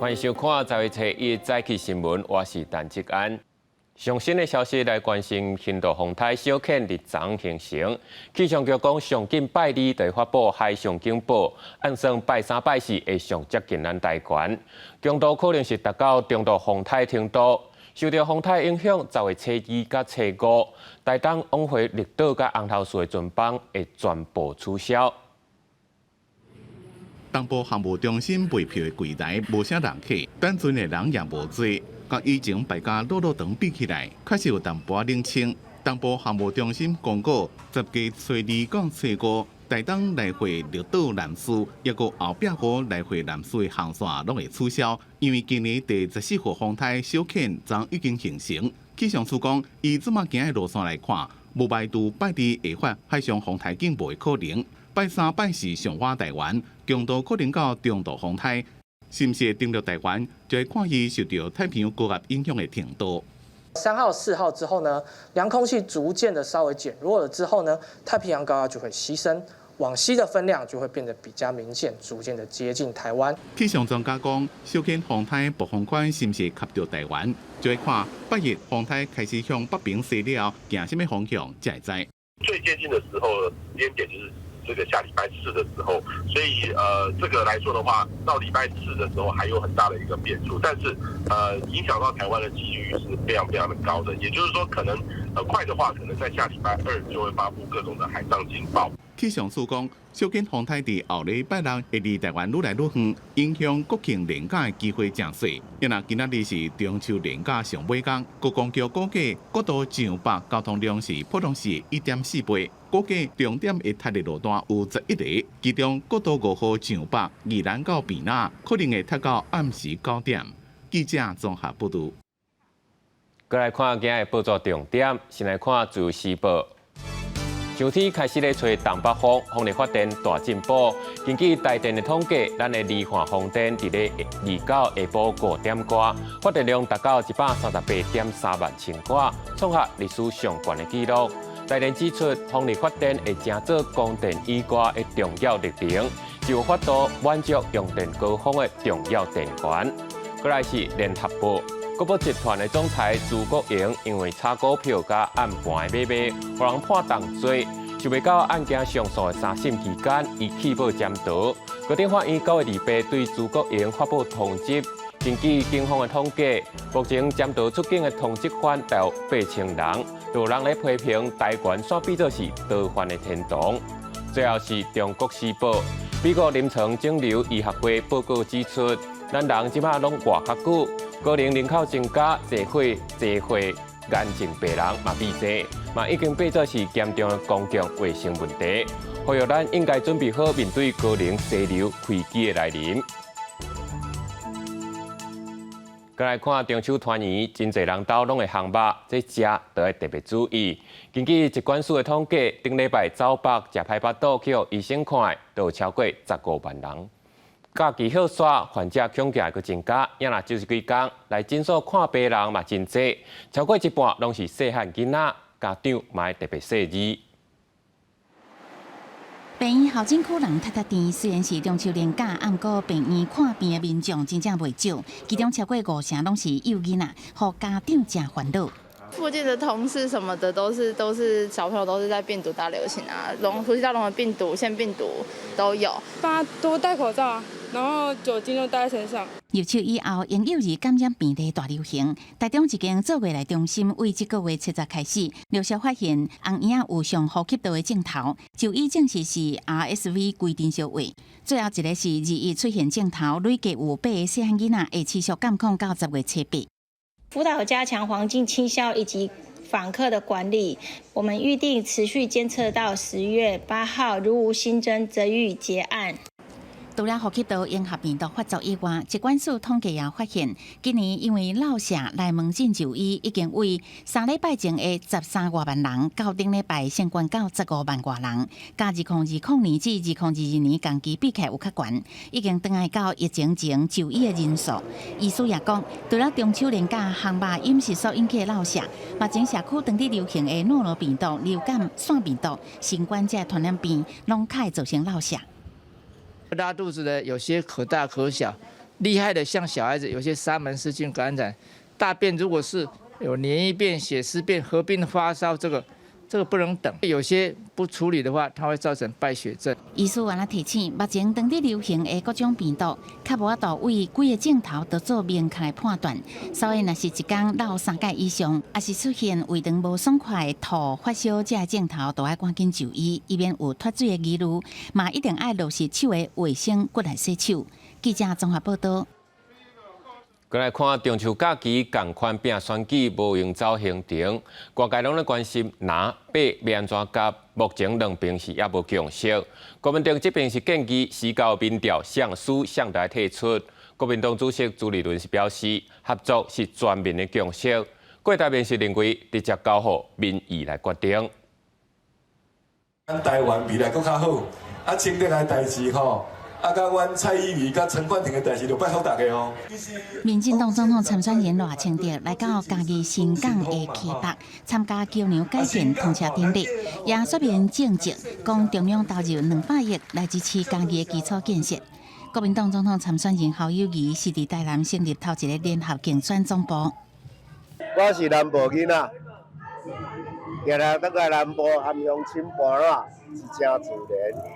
欢迎收看10月7日早起新闻，我是陈志安。上新的消息来关心印度风台小犬日昨形成，气象局讲上紧拜二就发布海上警报，按算拜3、拜4会上接近咱台湾，强度可能是达到中度风台程度。受到风台影响，10月初2甲初5，台东往回绿岛甲红头树的船班会全部取消。东部航务中心卖票的柜台无啥人客，等阵的人也无多，甲以前大家路长比起来，确实有淡薄冷清。东部航务中心公告，10月初2到初5，台东来回绿岛南势，抑个后壁河来回南势的航线拢会取消，因为今年第14号风台小犬昨已经形成。气象署讲，以这么行的路线来看，无排除拜2会发海上风台警报的可能。拜3、拜4上划台湾，强度可能到中度风台，是毋是登陆台湾，就会看伊受到太平洋高压影响的程度。3号、4号之后呢，凉空气逐渐的稍微减弱了之后呢，太平洋高压就会牺牲，往西的分量就会变得比较明显，逐渐的接近台湾。气象专家讲，小犬风台暴风圈是毋是吸到台湾，就会看8月风台开始向北边西了，行什么方向才会知。最接近的时候时间点就是这个下礼拜4的时候，所以这个来说的话，到礼拜4的时候还有很大的一个变数，但是影响到台湾的几率是非常非常的高的，也就是说可能快的话，可能在下礼拜2就会发布各种的海上警报。气象署讲，小犬风台伫后礼拜6会离台湾愈来愈远，影响国庆连假的机会真细。因为今仔日是中秋连假上尾天，国光局估计国道上北交通量是普通市的1.4倍。估计重点会塞的路段有11个，其中国道5号上北宜兰到避那，可能会塞到暗时9点。记者综合报道。再来看今日的报纸重点，先来看自由时报。上天开始咧吹东北风，风力发电大进步。根据台电的统计，咱的离岸风电伫咧29下晡5点歌，发电量达到138.3万千瓦，创下历史上悬的纪录。台电指出，风力发电会成做供电以外的重要力量，就有法度满足用电高峰的重要电源。再来是联合报。国宝集团的总裁朱国营因为炒股票甲暗盘的买卖，互人判重罪，想未到案件上诉的3审期间，伊弃保监督。高等法院9月28对朱国营发布通缉。根据警方的统计，目前监督出境的通缉犯大约8,000人，有人咧批评台湾煞变作是逃犯的天堂。最后是中国时报，美国临床肿瘤医学会报告指出，咱人即马拢活较久。高龄人口增加，社会癌症病人嘛比多，嘛已经变作是严重的公共卫生问题。呼吁咱应该准备好面对高龄溪流危机的来临。再来看中秋团圆，真侪人兜拢会烘肉，这食都要特别注意。根据疾管署的统计，顶礼拜走北食排腹肚去互医生看，都有超过15万人。假期好耍，患者恐惊佫增加，也若就是几天来诊所看病人嘛真多，超过一半拢是细汉囡仔，家长嘛要特别细致。病院后诊区人踢店，虽然是中秋连假，毋过病院看病的民众真正袂少，其中超过50%拢是幼囡仔，互家长真烦恼。附近的同事什么的都是小朋友，都是在病毒大流行啊，呼吸道融合病毒、腺病毒都有。大家多戴口罩啊，然后酒精就带在身上。入秋以后，婴幼儿感染病例大流行。台中一间做月内中心为这个月7日开始，陆续发现红婴仔有上呼吸道的症头，就医证实是 RSV 规定小位。最后一个是2月出现症头，累计有8个细汉囡仔会持续监控到10月7日。辅导加强环境清消以及访客的管理，我们预定持续监测到10月8号，如无新增，则予以结案。除了呼吸道融合病毒发作以外，疾管署统计也发现，今年因为落舍来门诊就医，已经为3礼拜前的13多万人，到顶礼拜升悬到15万多人，甲2020年至2022年同期比起来有较悬，已经回来到疫情前就医的人数。医师也讲，除了中秋连假烘肉饮食所引起的落舍，目前社区当地流行的诺罗病毒、流感、腺病毒、新冠这传染病，拢较会造成落舍。拉肚子的有些可大可小，厉害的像小孩子，有些沙门氏菌感染，大便如果是有黏液便、血丝便合并发烧，这个不能等，有些不处理的话，它会造成败血症。医师原来提醒，目前当地流行的各种病毒，较无法度为几个镜头都做明确的判断，所以若是一天闹3届以上，也是出现胃肠无爽快、吐、发烧这镜头，都要赶紧就医，以免有脱水的疑虑，嘛一定要落实手的卫生，骨来洗手。记者综合报道。再来看中秋假期，同款拼选举无用走行程，各界拢咧关心南北要安怎夹。目前两边是也无共识。国民党这边是建议西高民调向书向台提出。国民党主席朱立伦是表示，合作是全面的共识。郭台铭是认为直接交予民意来决定。咱台湾未来搁较好，清德的代志吼。甲阮蔡依瑜、甲陈冠廷的代志，就拜托大家哦。民进党总统参选人赖清德来到嘉义新港的溪北参加桥梁改建通车典礼，也说明政绩，讲中央投入200亿来支持嘉义的基础建设。国民党总统参选人侯友宜是伫台南成立头一个联合竞选总部。我是南部囡仔，今日得来南部含乡亲伴啦，是真自然。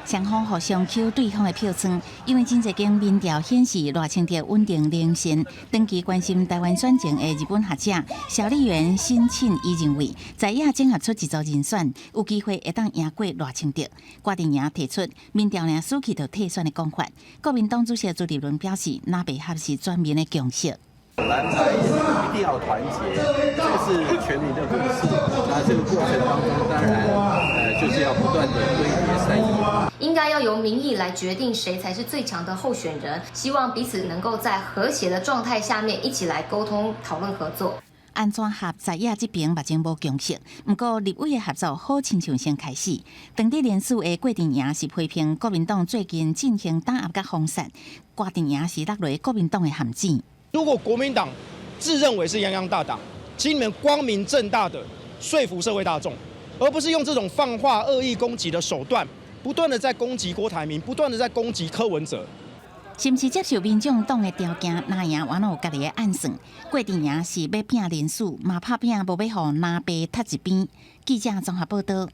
双方互相扣对方的票仓，因为真侪间民调显示赖清德稳定领先。长期关心台湾选情的日本学者小笠原新庆伊认为，在野整合出一组人选，有机会会当赢过赖清德。郭台铭提出民调赢输去就退选的讲法。国民党主席朱立伦表示，那北合是全面的共识。蓝白一定要团结，这个是全民的共识。那这个过程当中，当然就是要不断的堆叠善意。应该要由民意来决定谁才是最强的候选人，希望彼此能够在和谐的状态下面一起来沟通、讨论、合作。安怎合在野这边目前无共识，不过立委的合作好亲像先开始。当地联署的郭台铭是批评国民党最近进行打压甲封杀，郭台铭是落落国民党的陷阱。如果国民党自认为是泱泱大党，请你们光明正大的说服社会大众，而不是用这种放话、恶意攻击的手段，不断的在攻击郭台铭，不断的在攻击柯文哲。是不是接受民众党的条件，拿赢完有家己的暗算？郭台铭是要拼连署，嘛拍拼无要互南北踢一边。记者综合报道。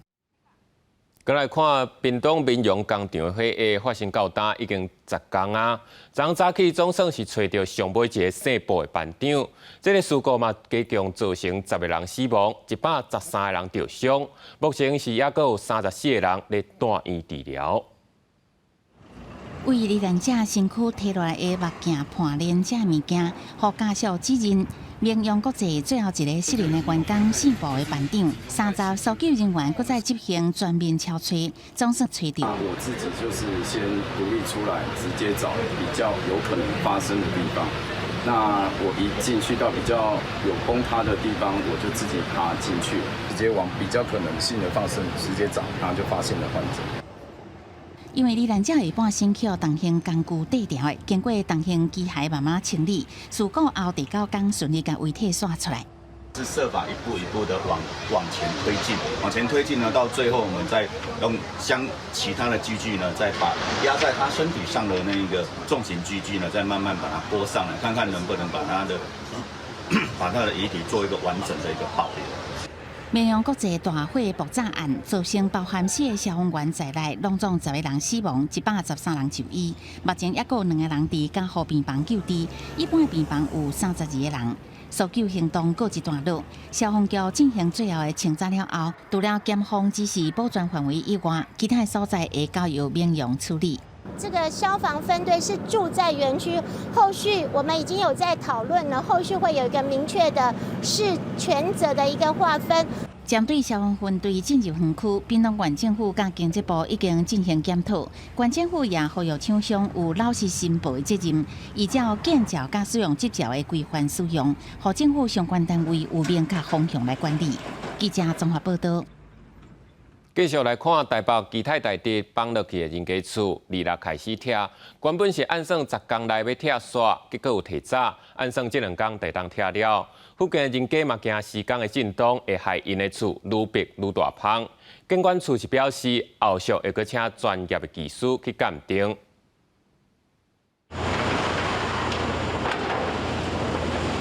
再来看屏东民用工厂火灾发生到今已经10天啊！昨早起总算是找到上尾一个姓布的班长，这个事故嘛，加共造成10个人死亡，113个人受伤。目前是也阁有34个人在住院治疗。为罹难者身躯摕落来的物件、破烂这物件，互家属指认。民用国际最后一个失联的员工姓布的班长，30搜救人员搁在执行全面敲锤，总算找到。我自己就是先独立出来，直接找比较有可能发生的地方。那我一进去到比较有崩塌的地方，我就自己爬进去，直接往比较可能性的发生直接找，然后就发现了患者。因为罹难者一般身躯重型工具地条的，经过重型机械慢慢清理，事故后第9天顺利将遗体刷出来。是设法一步一步的往前推进呢，到最后我们再用其他的机具呢，再把压在他身体上的那个重型机具呢，再慢慢把它拨上来，看看能不能把他的遗体做一个完整的一个保留。绵阳国际大火爆炸案造成包含4个消防员在内，拢总10个人死亡，113人就医。目前还有2个人伫加护病房救治，一般病房有32个人。搜救行动告一段落，消防局进行最后的清查了后，除了检防指示保全范围以外，其他所在会交由民用处理。这个消防分队是住在园区，后续我们已经有在讨论了，后续会有一个明确的是权责的一个划分。针对消防分队进入园区，屏东县政府甲经济部已经进行检讨，县政府也呼吁厂商有老实申报的责任，依照建造甲使用执照的规范使用，互政府相关单位有明确方向来管理。记者综合报道。继续来看台北基泰大地放落去的人家厝，2日开始拆，原本是按算10天内要拆煞，结果有提早，按算这2天就当拆了。附近的人家嘛惊施工的震动会害因的厝愈逼愈大芳。建管处是表示，后续会搁请专业的技师去鉴定。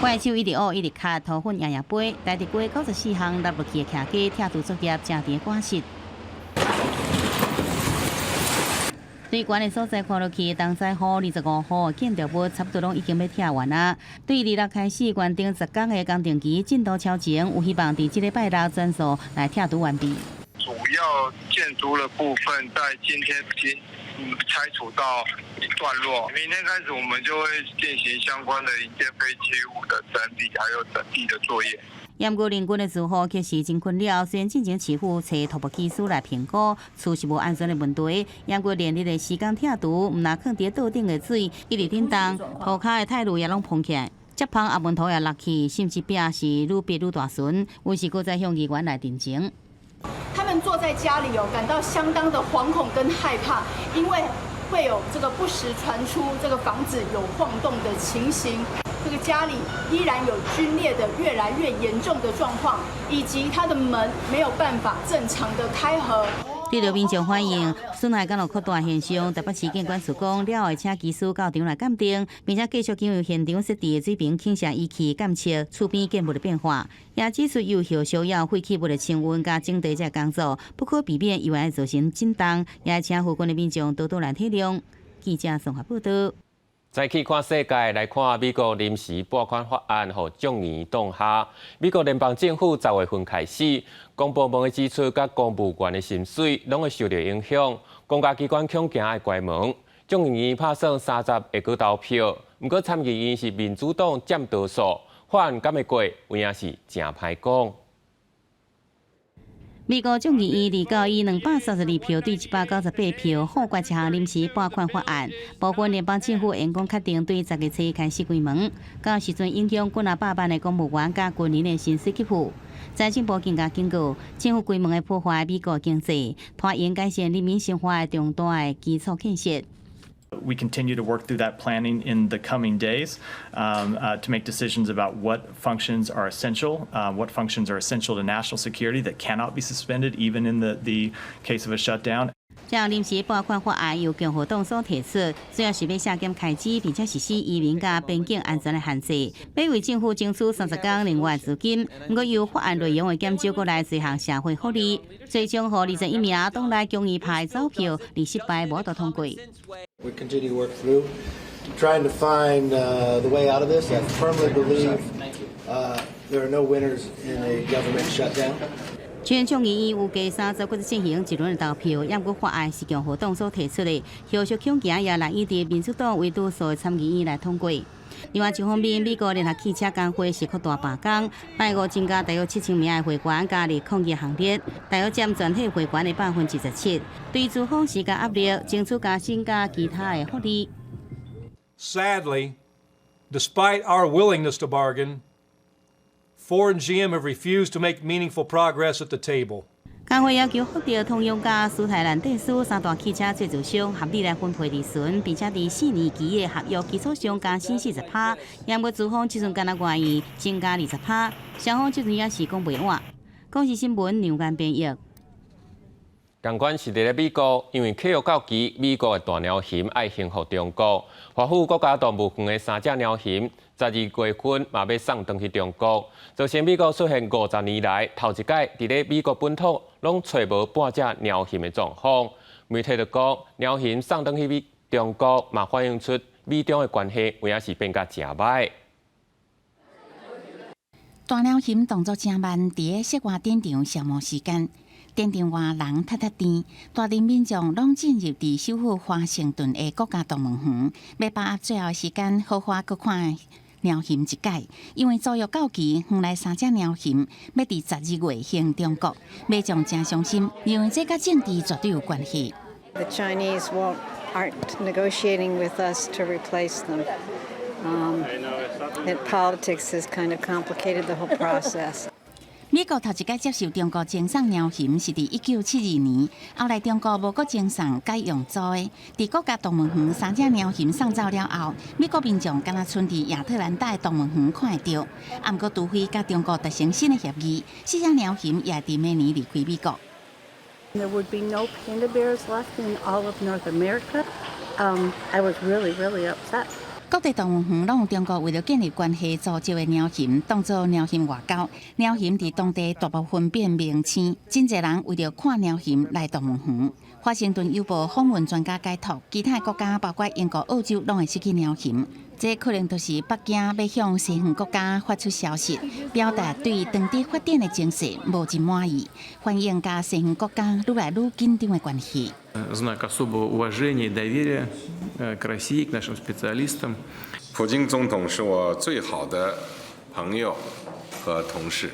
怪手一直乌一直卡，涂粉夜夜飞，台地过94项纳入去的客家跳图作业正伫赶实。对悬的所在看落去，东西雨25号建筑物差不多拢已经要拆完啦。对26开始原定10天的工程期进度超前，有希望伫这礼拜六全数来拆除完毕。主要建筑的部分在今天已经拆除到一段落，明天开始我们就会进行相关的营建废弃物的整理，还有整地的作业。严格人均的住户确实真困扰，虽然进前市府找土木技师来评估厝是无安全的问题，严格连日的时间拆除，毋若放伫倒顶的水一直震动，涂骹的态度也拢膨起来，接碰阿门头也落去，甚至壁是愈变愈大损，有时搁再向议员来定情。他们坐在家里感到相当的惶恐跟害怕，因为会有这个不时传出这个房子有晃动的情形。这个家里依然有龟裂的越来越严重的状况，以及它的门没有办法正常的开合。对着民众反映，损害敢有扩大现象，台北市建管署讲了会请技师到场来鉴定，并且继续经由现场设置的水平倾斜仪器监测厝边建物的变化，也指出有效烧药废弃物的清温加整地这工作，不可避免意外造成震动，也请附近的民众多多来体谅。记者综合报道。再去看世界，来看美国临时拨款法案，互众议动下。美国联邦政府10月份开始，公部门的支出甲公务员的薪水，拢会受到影响。公家机关恐惊会关门。众议院拍算30会搁投票，不过参议院是民主党占多数，法案敢会过，有影是真歹讲。美国众议院29以232票对198票否决这项临时拨款法案，部分联邦政府员工决定对10月初开始关门，到时阵影响几百万的公务员甲军人的薪水给付。财政部更加警告，政府关门会破坏美国经济，拖延改善人民生活的重大的基础建设。We continue to work through that planning in the coming days to make decisions about what functions are essential, what functions are essential to national security that cannot be suspended even in the case of a shutdown. 这项临时拨款法案由共和党所提出，主要是要削减开支，并且实施移民甲边境安全的限制，要为政府争取30天另外资金。不过，由法案内容的减少，过来多项社会福利，最终和21名党内公益派走票，而失败无法通过。We continue to work through, trying to find the way out of this. I firmly believe there are no winners in a government shutdown. 全众议院有计30个进行一轮的投票，也过法案是共和党所提出的，后续恐惊也难以伫民主党为多数的参议院来通过。另外一方面，美国联合汽车工会是扩大罢工，拜五增加大约7000名的会员加入抗议行列，大约占全体会员的17%。对资方施加压力，争取加薪加其他的福利。Sadly, despite our willingness to bargain, Ford and GM have refused to make meaningful progress at the table. 工会要求福特、通用甲斯泰兰电视三大汽车制造商合理来分配利润，并且伫4年期的合约基础上加薪40%。也无资方即阵敢若愿意增加20%，双方即阵也是讲袂完。公视新闻梁干编译。共款是伫咧美国，因为客户到期，美国的大鸟禽爱幸福中国。华府国家动物园的3只鸟禽，12月份嘛要送回去中国，造成美国出现50年来头一届伫咧美国本土拢找无半只鸟禽的状况。媒体就讲，鸟禽送回去中国嘛反映出美中的关系有影是变甲真歹。大鸟禽动作真慢，伫咧室外展场消磨时间。电场外人踢甜，大量民众拢进入伫首府华盛顿的国家动物园，要把握最后时间，好好去看鸟禽一解。因为租约到期，园内3只鸟禽要伫12月行中国，民众真伤心，因为这甲政治绝对有关系。The Chinese aren't negotiating with us to replace them. That politics has kind of complicated the whole process. 美国头一届接受中国赠送鸟禽是伫1972年，后来中国无搁赠送，改用租的。伫国家动物园3只鸟禽送走了后，美国民众敢若剩伫亚特兰大的动物园看得到。不过，除非甲中国达成新的协议，4只鸟禽也伫明年离开美国。There would be no panda bears left in all of North America. I was really upset. 各地动物园拢有中国为了建立关系组织的鸟禽，当作鸟禽外交。鸟禽伫当地大部分变明星，真侪人为了看鸟禽来动物园。华盛顿邮报访问专家解读，其他国家包括英国、澳洲拢会失去鸟禽。这可能就是北京要向西方国家发出消息，表达对当地发展的情势无真满意，欢迎甲西方国家愈来愈紧张的关系。Знак особого уважения и доверия к России, к нашим специалистам. 普京总统是我最好的朋友和同事。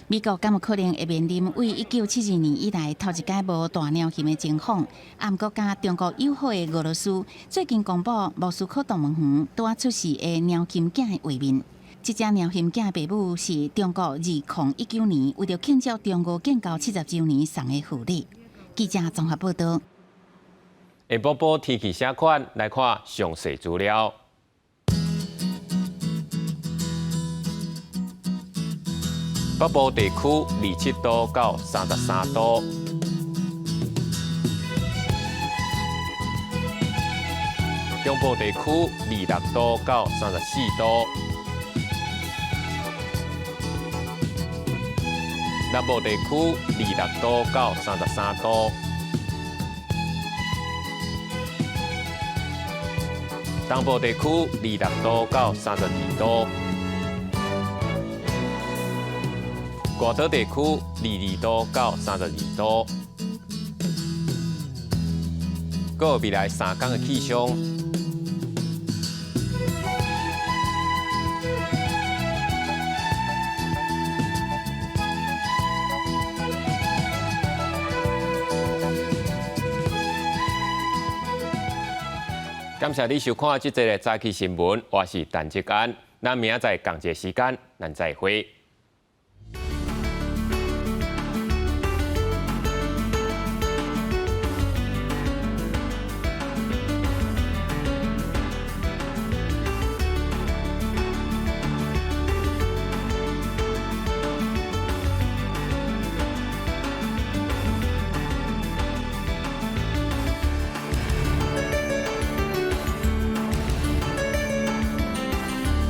美国敢有可能会面临为1972年以来头一届无大鸟禽的情况？暗国甲中国友好的俄罗斯最近公布莫斯科动物园拄啊出世的鸟禽囝的画面。这只鸟禽囝的爸母是中国2019年为了庆祝中俄建交70周年送的福利。记者综合报道。下播报天气写款来看详细资料。北部地区27度到33度，中部地区26度到34度，南部地区26度到33度。东部地区26度到32度，外岛地区22度到32度。还有未来3天的气象。感谢你收看这则的早起新闻，我是陈志安。咱明仔载同一时间，咱再会。